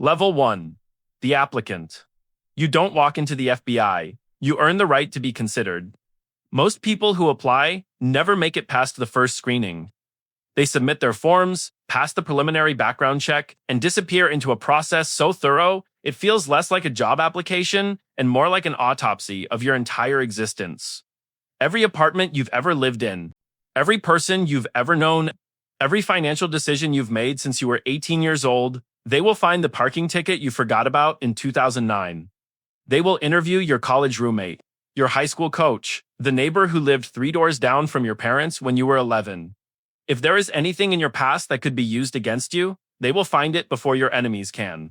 Level 1. The applicant. You don't walk into the FBI. You earn the right to be considered. Most people who apply never make it past the first screening. They submit their forms, pass the preliminary background check, and disappear into a process so thorough it feels less like a job application and more like an autopsy of your entire existence. Every apartment you've ever lived in, every person you've ever known, every financial decision you've made since you were 18 years old, they will find the parking ticket you forgot about in 2009. They will interview your college roommate, your high school coach, the neighbor who lived 3 doors down from your parents when you were 11. If there is anything in your past that could be used against you, they will find it before your enemies can.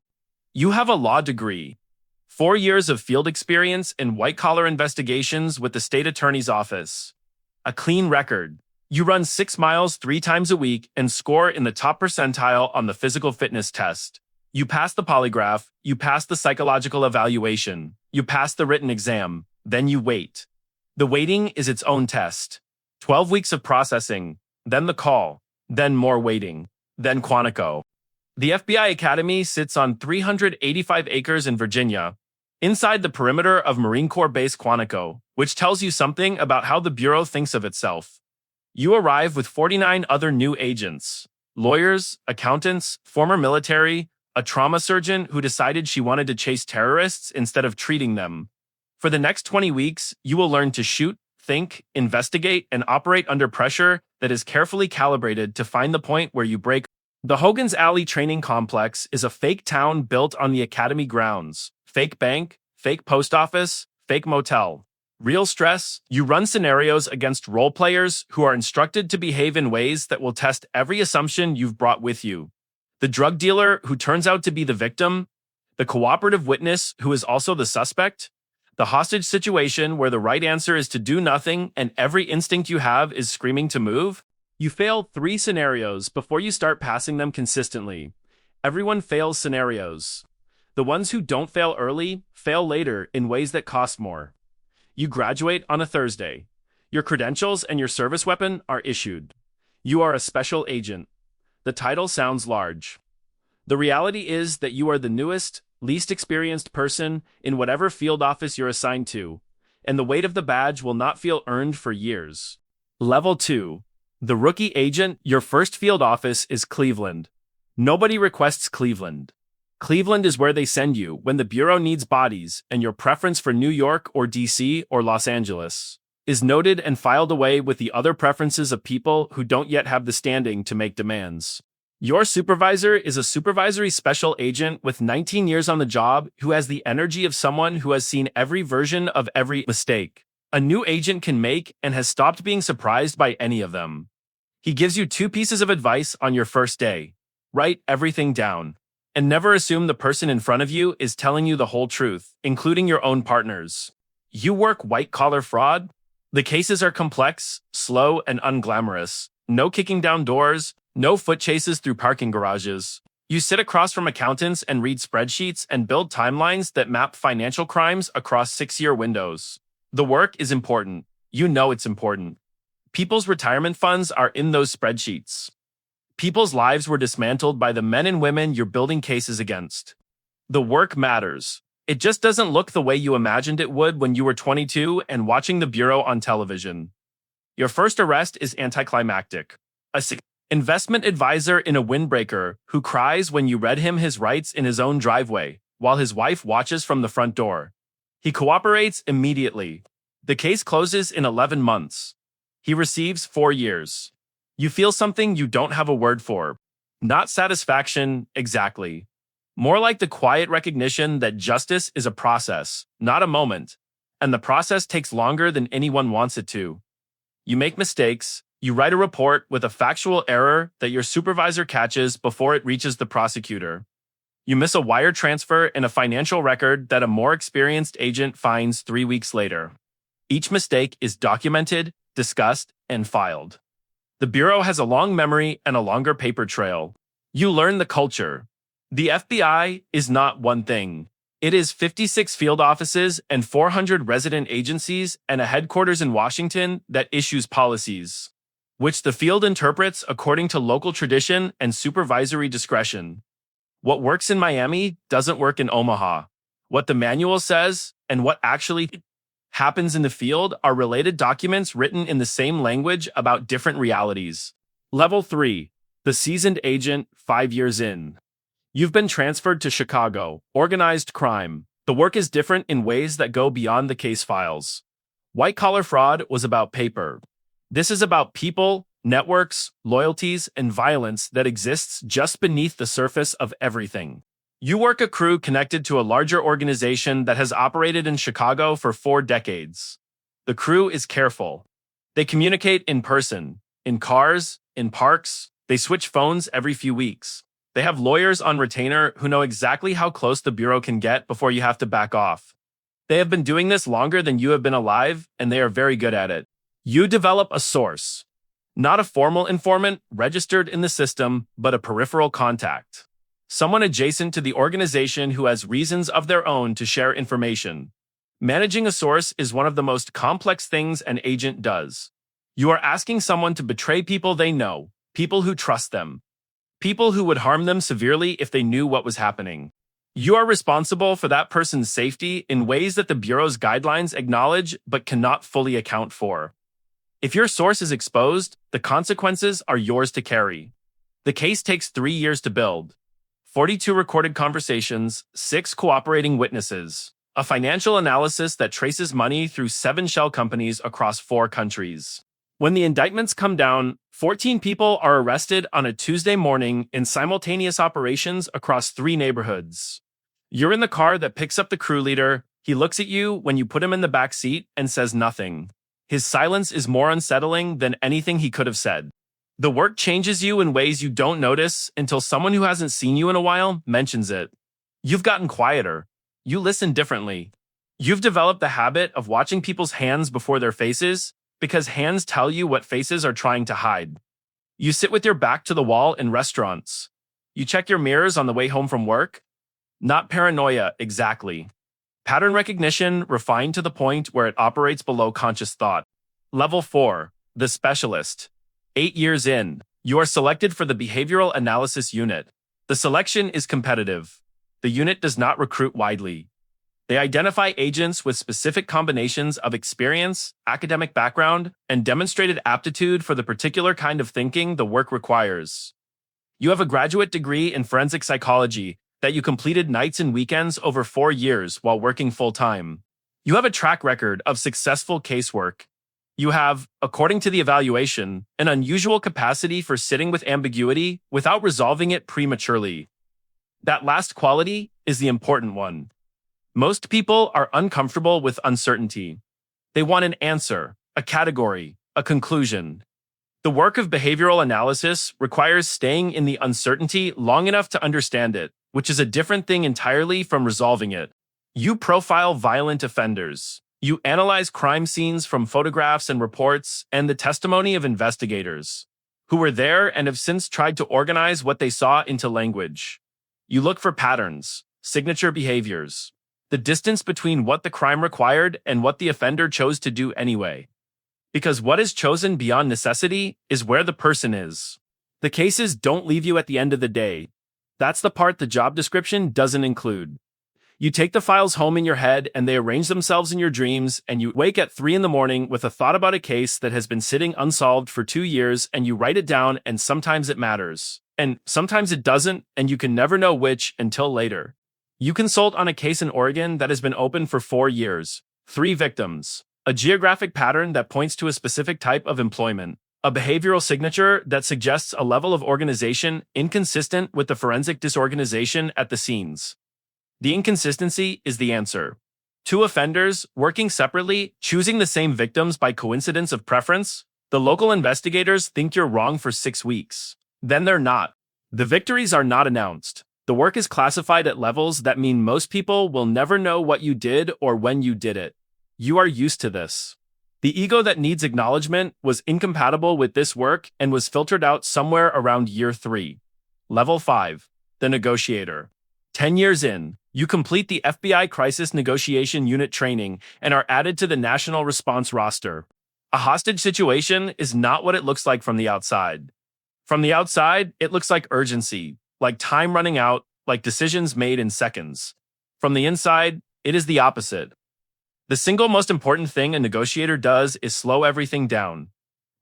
You have a law degree, 4 years of field experience in white-collar investigations with the state attorney's office, a clean record. You run 6 miles 3 times a week and score in the top percentile on the physical fitness test. You pass the polygraph, you pass the psychological evaluation, you pass the written exam, then you wait. The waiting is its own test. 12 weeks of processing, then the call, then more waiting, then Quantico. The FBI Academy sits on 385 acres in Virginia, inside the perimeter of Marine Corps Base Quantico, which tells you something about how the Bureau thinks of itself. You arrive with 49 other new agents, lawyers, accountants, former military, a trauma surgeon who decided she wanted to chase terrorists instead of treating them. For the next 20 weeks, you will learn to shoot, think, investigate, and operate under pressure that is carefully calibrated to find the point where you break. The Hogan's Alley Training Complex is a fake town built on the Academy grounds. Fake bank, fake post office, fake motel. Real stress, you run scenarios against role players who are instructed to behave in ways that will test every assumption you've brought with you. The drug dealer who turns out to be the victim, the cooperative witness who is also the suspect, the hostage situation where the right answer is to do nothing and every instinct you have is screaming to move. You fail 3 scenarios before you start passing them consistently. Everyone fails scenarios. The ones who don't fail early fail later in ways that cost more. You graduate on a Thursday. Your credentials and your service weapon are issued. You are a special agent. The title sounds large. The reality is that you are the newest, least experienced person in whatever field office you're assigned to, and the weight of the badge will not feel earned for years. Level 2. The rookie agent. Your first field office is Cleveland. Nobody requests Cleveland. Cleveland is where they send you when the Bureau needs bodies and your preference for New York or DC or Los Angeles is noted and filed away with the other preferences of people who don't yet have the standing to make demands. Your supervisor is a supervisory special agent with 19 years on the job who has the energy of someone who has seen every version of every mistake a new agent can make and has stopped being surprised by any of them. He gives you 2 pieces of advice on your first day. Write everything down. And never assume the person in front of you is telling you the whole truth, including your own partners. You work white-collar fraud? The cases are complex, slow, and unglamorous. No kicking down doors, no foot chases through parking garages. You sit across from accountants and read spreadsheets and build timelines that map financial crimes across 6-year windows. The work is important. You know it's important. People's retirement funds are in those spreadsheets. People's lives were dismantled by the men and women you're building cases against. The work matters. It just doesn't look the way you imagined it would when you were 22 and watching the Bureau on television. Your first arrest is anticlimactic. A investment advisor in a windbreaker who cries when you read him his rights in his own driveway, while his wife watches from the front door. He cooperates immediately. The case closes in 11 months. He receives 4 years. You feel something you don't have a word for. Not satisfaction, exactly. More like the quiet recognition that justice is a process, not a moment, and the process takes longer than anyone wants it to. You make mistakes. You write a report with a factual error that your supervisor catches before it reaches the prosecutor. You miss a wire transfer in a financial record that a more experienced agent finds 3 weeks later. Each mistake is documented, discussed, and filed. The Bureau has a long memory and a longer paper trail. You learn the culture. The FBI is not one thing. It is 56 field offices and 400 resident agencies and a headquarters in Washington that issues policies, which the field interprets according to local tradition and supervisory discretion. What works in Miami doesn't work in Omaha. What the manual says and what actually happens in the field are related documents written in the same language about different realities. Level 3. The seasoned agent, 5 years in. You've been transferred to Chicago. Organized crime. The work is different in ways that go beyond the case files. White-collar fraud was about paper. This is about people, networks, loyalties, and violence that exists just beneath the surface of everything. You work a crew connected to a larger organization that has operated in Chicago for 4 decades. The crew is careful. They communicate in person, in cars, in parks. They switch phones every few weeks. They have lawyers on retainer who know exactly how close the bureau can get before you have to back off. They have been doing this longer than you have been alive, and they are very good at it. You develop a source. Not a formal informant registered in the system, but a peripheral contact. Someone adjacent to the organization who has reasons of their own to share information. Managing a source is one of the most complex things an agent does. You are asking someone to betray people they know, people who trust them, people who would harm them severely if they knew what was happening. You are responsible for that person's safety in ways that the Bureau's guidelines acknowledge but cannot fully account for. If your source is exposed, the consequences are yours to carry. The case takes 3 years to build. 42 recorded conversations, 6 cooperating witnesses, a financial analysis that traces money through 7 shell companies across 4 countries. When the indictments come down, 14 people are arrested on a Tuesday morning in simultaneous operations across 3 neighborhoods. You're in the car that picks up the crew leader. He looks at you when you put him in the back seat and says nothing. His silence is more unsettling than anything he could have said. The work changes you in ways you don't notice until someone who hasn't seen you in a while mentions it. You've gotten quieter. You listen differently. You've developed the habit of watching people's hands before their faces because hands tell you what faces are trying to hide. You sit with your back to the wall in restaurants. You check your mirrors on the way home from work. Not paranoia, exactly. Pattern recognition refined to the point where it operates below conscious thought. Level 4. The specialist. 8 years in, you are selected for the behavioral analysis unit. The selection is competitive. The unit does not recruit widely. They identify agents with specific combinations of experience, academic background, and demonstrated aptitude for the particular kind of thinking the work requires. You have a graduate degree in forensic psychology that you completed nights and weekends over 4 years while working full-time. You have a track record of successful casework. You have, according to the evaluation, an unusual capacity for sitting with ambiguity without resolving it prematurely. That last quality is the important one. Most people are uncomfortable with uncertainty. They want an answer, a category, a conclusion. The work of behavioral analysis requires staying in the uncertainty long enough to understand it, which is a different thing entirely from resolving it. You profile violent offenders. You analyze crime scenes from photographs and reports and the testimony of investigators who were there and have since tried to organize what they saw into language. You look for patterns, signature behaviors, the distance between what the crime required and what the offender chose to do anyway. Because what is chosen beyond necessity is where the person is. The cases don't leave you at the end of the day. That's the part the job description doesn't include. You take the files home in your head and they arrange themselves in your dreams, and you wake at 3 in the morning with a thought about a case that has been sitting unsolved for 2 years, and you write it down, and sometimes it matters. And sometimes it doesn't, and you can never know which until later. You consult on a case in Oregon that has been open for 4 years. 3 victims. A geographic pattern that points to a specific type of employment. A behavioral signature that suggests a level of organization inconsistent with the forensic disorganization at the scenes. The inconsistency is the answer. 2 offenders, working separately, choosing the same victims by coincidence of preference. The local investigators think you're wrong for 6 weeks. Then they're not. The victories are not announced. The work is classified at levels that mean most people will never know what you did or when you did it. You are used to this. The ego that needs acknowledgement was incompatible with this work and was filtered out somewhere around year 3. Level 5. The negotiator. 10 years in, you complete the FBI Crisis Negotiation Unit training and are added to the National Response roster. A hostage situation is not what it looks like from the outside. From the outside, it looks like urgency, like time running out, like decisions made in seconds. From the inside, it is the opposite. The single most important thing a negotiator does is slow everything down.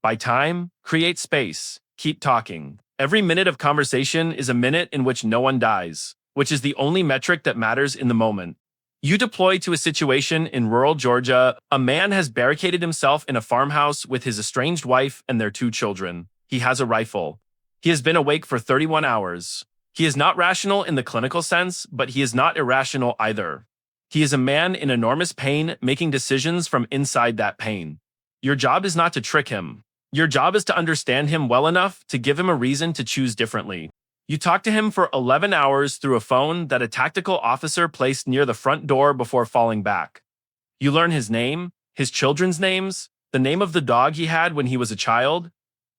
Buy time, create space, keep talking. Every minute of conversation is a minute in which no one dies, which is the only metric that matters in the moment. You deploy to a situation in rural Georgia. A man has barricaded himself in a farmhouse with his estranged wife and their 2 children. He has a rifle. He has been awake for 31 hours. He is not rational in the clinical sense, but he is not irrational either. He is a man in enormous pain, making decisions from inside that pain. Your job is not to trick him. Your job is to understand him well enough to give him a reason to choose differently. You talk to him for 11 hours through a phone that a tactical officer placed near the front door before falling back. You learn his name, his children's names, the name of the dog he had when he was a child.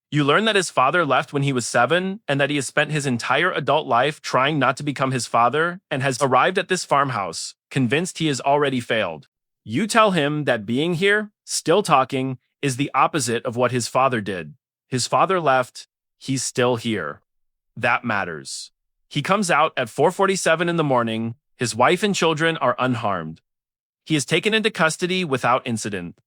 You learn that his father left when he was 7 and that he has spent his entire adult life trying not to become his father and has arrived at this farmhouse, convinced he has already failed. You tell him that being here, still talking, is the opposite of what his father did. His father left, he's still here. That matters. He comes out at 4:47 in the morning. His wife and children are unharmed. He is taken into custody without incident.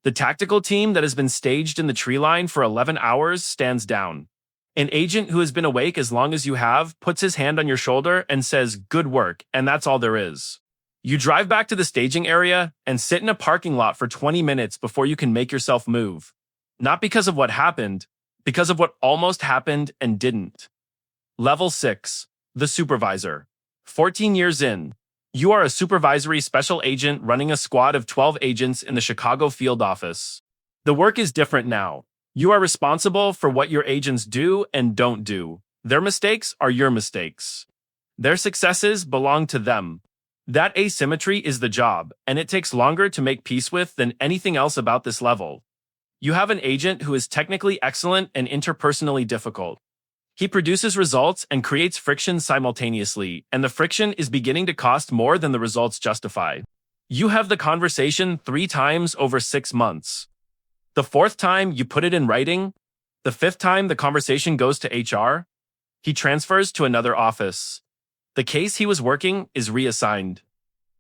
The tactical team that has been staged in the tree line for 11 hours stands down. An agent who has been awake as long as you have puts his hand on your shoulder and says, "Good work," and that's all there is. You drive back to the staging area and sit in a parking lot for 20 minutes before you can make yourself move. Not because of what happened, because of what almost happened and didn't. Level 6. The Supervisor. 14 years in. You are a supervisory special agent running a squad of 12 agents in the Chicago field office. The work is different now. You are responsible for what your agents do and don't do. Their mistakes are your mistakes. Their successes belong to them. That asymmetry is the job, and it takes longer to make peace with than anything else about this level. You have an agent who is technically excellent and interpersonally difficult. He produces results and creates friction simultaneously, and the friction is beginning to cost more than the results justify. You have the conversation 3 times over 6 months. The 4th time, you put it in writing. The 5th time, the conversation goes to HR. He transfers to another office. The case he was working is reassigned.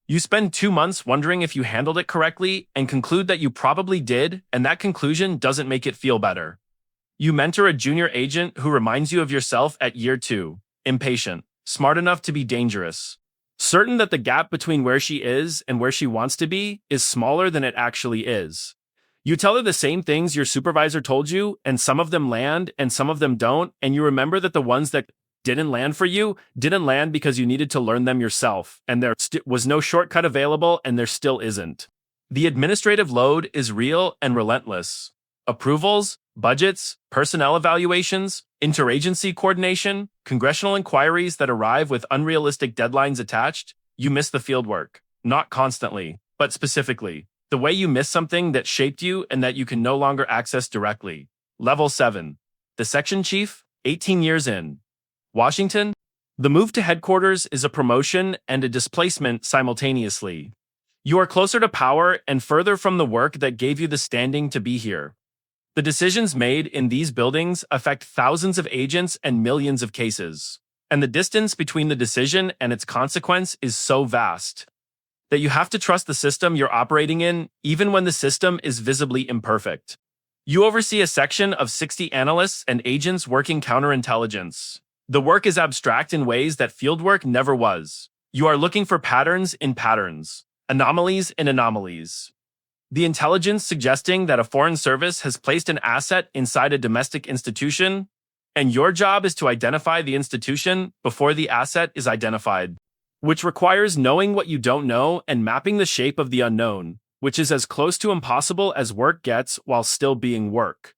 You spend 2 months wondering if you handled it correctly and conclude that you probably did, and that conclusion doesn't make it feel better. You mentor a junior agent who reminds you of yourself at year 2, impatient, smart enough to be dangerous, certain that the gap between where she is and where she wants to be is smaller than it actually is. You tell her the same things your supervisor told you, and some of them land and some of them don't, and you remember that the ones that didn't land for you didn't land because you needed to learn them yourself, and there was no shortcut available, and there still isn't. The administrative load is real and relentless. Approvals, budgets, personnel evaluations, interagency coordination, congressional inquiries that arrive with unrealistic deadlines attached. You miss the fieldwork. Not constantly, but specifically. The way you miss something that shaped you and that you can no longer access directly. Level 7. The Section Chief, 18 years in. Washington. The move to headquarters is a promotion and a displacement simultaneously. You are closer to power and further from the work that gave you the standing to be here. The decisions made in these buildings affect thousands of agents and millions of cases. And the distance between the decision and its consequence is so vast that you have to trust the system you're operating in, even when the system is visibly imperfect. You oversee a section of 60 analysts and agents working counterintelligence. The work is abstract in ways that fieldwork never was. You are looking for patterns in patterns, anomalies in anomalies. The intelligence suggesting that a foreign service has placed an asset inside a domestic institution, and your job is to identify the institution before the asset is identified, which requires knowing what you don't know and mapping the shape of the unknown, which is as close to impossible as work gets while still being work.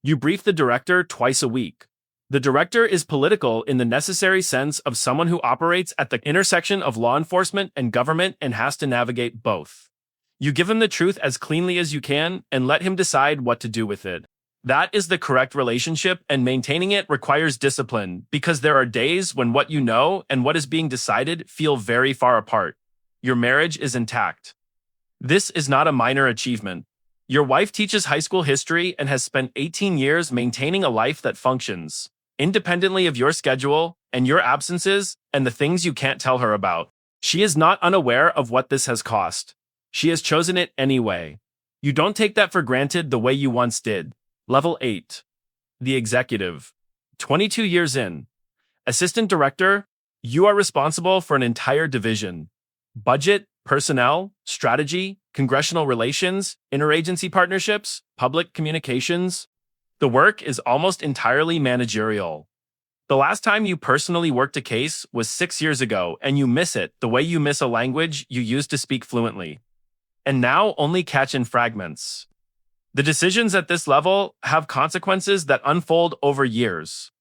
You brief the director twice a week. The director is political in the necessary sense of someone who operates at the intersection of law enforcement and government and has to navigate both. You give him the truth as cleanly as you can and let him decide what to do with it. That is the correct relationship, and maintaining it requires discipline because there are days when what you know and what is being decided feel very far apart. Your marriage is intact. This is not a minor achievement. Your wife teaches high school history and has spent 18 years maintaining a life that functions, independently of your schedule and your absences, and the things you can't tell her about. She is not unaware of what this has cost. She has chosen it anyway. You don't take that for granted the way you once did. Level 8. The executive. 22 years in. Assistant director, you are responsible for an entire division. Budget, personnel, strategy, congressional relations, interagency partnerships, public communications. The work is almost entirely managerial. The last time you personally worked a case was 6 years ago, and you miss it the way you miss a language you used to speak fluently. And now only catch in fragments. The decisions at this level have consequences that unfold over years.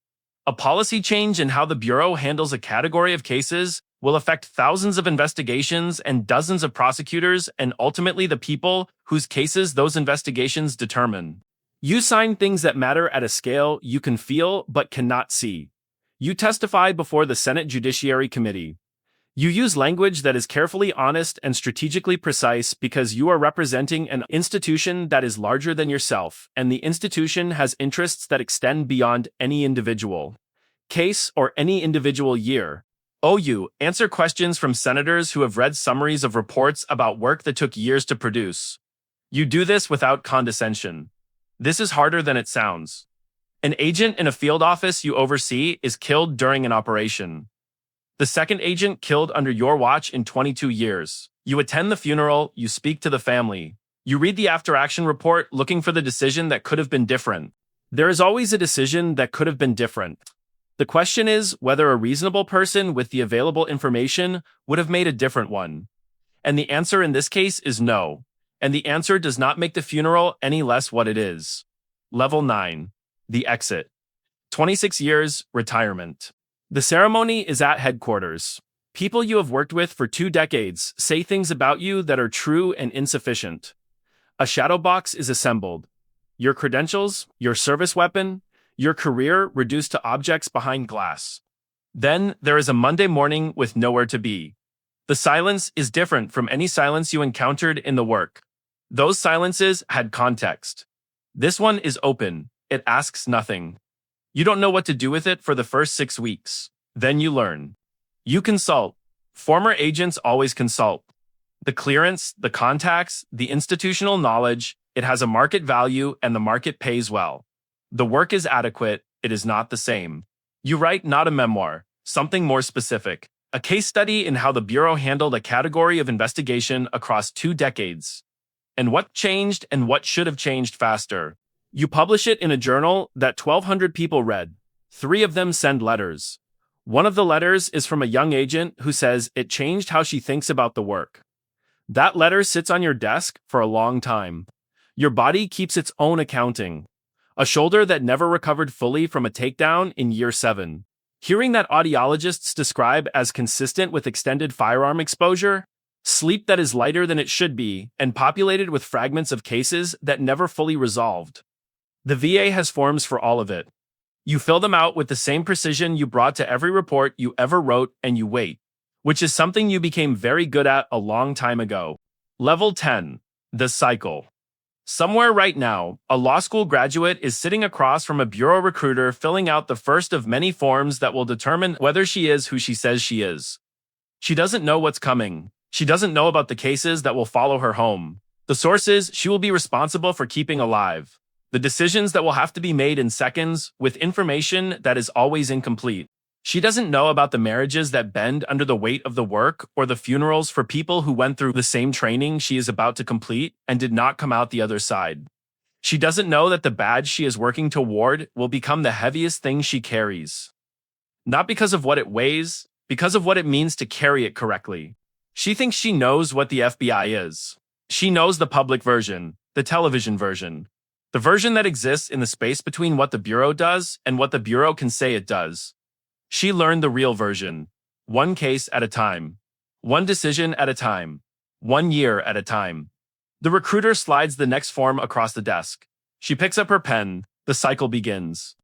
A policy change in how the Bureau handles a category of cases will affect thousands of investigations and dozens of prosecutors and ultimately the people whose cases those investigations determine. You sign things that matter at a scale you can feel but cannot see. You testify before the Senate Judiciary Committee. You use language that is carefully honest and strategically precise because you are representing an institution that is larger than yourself, and the institution has interests that extend beyond any individual case or any individual year. You answer questions from senators who have read summaries of reports about work that took years to produce. You do this without condescension. This is harder than it sounds. An agent in a field office you oversee is killed during an operation. The second agent killed under your watch in 22 years. You attend the funeral, you speak to the family. You read the after-action report looking for the decision that could have been different. There is always a decision that could have been different. The question is whether a reasonable person with the available information would have made a different one. And the answer in this case is no. And the answer does not make the funeral any less what it is. Level 9. The exit. 26 years, retirement. The ceremony is at headquarters. People you have worked with for 2 decades say things about you that are true and insufficient. A shadow box is assembled. Your credentials, your service weapon, your career reduced to objects behind glass. Then there is a Monday morning with nowhere to be. The silence is different from any silence you encountered in the work. Those silences had context. This one is open. It asks nothing. You don't know what to do with it for the first 6 weeks. Then you learn. You consult. Former agents always consult. The clearance, the contacts, the institutional knowledge, it has a market value and the market pays well. The work is adequate, it is not the same. You write not a memoir, something more specific. A case study in how the Bureau handled a category of investigation across 2 decades. And what changed and what should have changed faster. You publish it in a journal that 1,200 people read. 3 of them send letters. One of the letters is from a young agent who says it changed how she thinks about the work. That letter sits on your desk for a long time. Your body keeps its own accounting. A shoulder that never recovered fully from a takedown in year 7. Hearing that audiologists describe as consistent with extended firearm exposure, sleep that is lighter than it should be, and populated with fragments of cases that never fully resolved. The VA has forms for all of it. You fill them out with the same precision you brought to every report you ever wrote, and you wait, which is something you became very good at a long time ago. Level 10. The cycle. Somewhere right now, a law school graduate is sitting across from a bureau recruiter filling out the first of many forms that will determine whether she is who she says she is. She doesn't know what's coming. She doesn't know about the cases that will follow her home. The sources she will be responsible for keeping alive. The decisions that will have to be made in seconds with information that is always incomplete. She doesn't know about the marriages that bend under the weight of the work or the funerals for people who went through the same training she is about to complete and did not come out the other side. She doesn't know that the badge she is working toward will become the heaviest thing she carries. Not because of what it weighs, because of what it means to carry it correctly. She thinks she knows what the FBI is. She knows the public version, the television version. The version that exists in the space between what the Bureau does and what the Bureau can say it does. She learned the real version. 1 case at a time. 1 decision at a time. 1 year at a time. The recruiter slides the next form across the desk. She picks up her pen. The cycle begins.